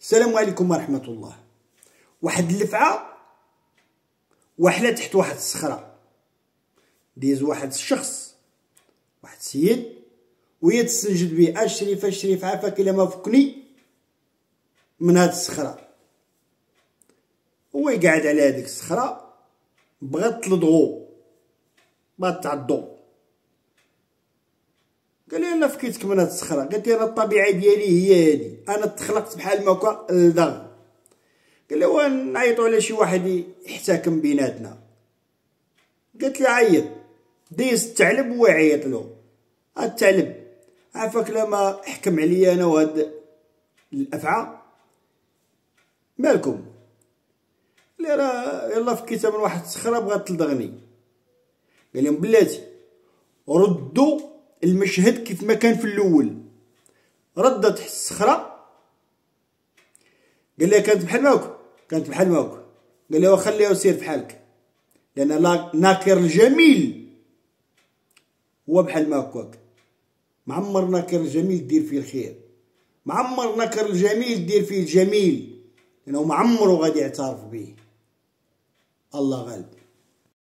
السلام عليكم ورحمة الله. واحد اللفعة وحلة تحت واحد الصخرة، ديز واحد الشخص واحد السيد وهي تستنجد بيه: الشريف عافاك الا ما فكني من هاد الصخرة. هو يقعد على هاديك الصخرة، بغات تلدغو، بغات تعضو، قال لي: انا فكيتك من هاد الصخرة. قالت لي: انا الطبيعة ديالي هي هادي، انا تخلقت بحال ماكا لدغ. قال لي: ونعيطو على شي واحد يحتكم بيناتنا. قالت لي: عيط. ديز الثعلب وهو يعيط له: الثعلب عافاك لا ما حكم عليا انا وهاد الافعى، مالكم؟ قال لي: راه يلا فكيتها من واحد الصخرة بغات تلدغني. قال لهم: بلاتي ردوا المشهد كيف ما كان في الاول. ردت تحت الصخرة، قال لها: كانت بحال ماك. قال لها: وخليها وسير بحالك، لان ناكر الجميل هو بحال ما هكاك. معمر ناكر الجميل دير فيه الخير، معمر ناكر الجميل دير فيه الجميل، لانه معمرو غادي يعترف به. الله غالب.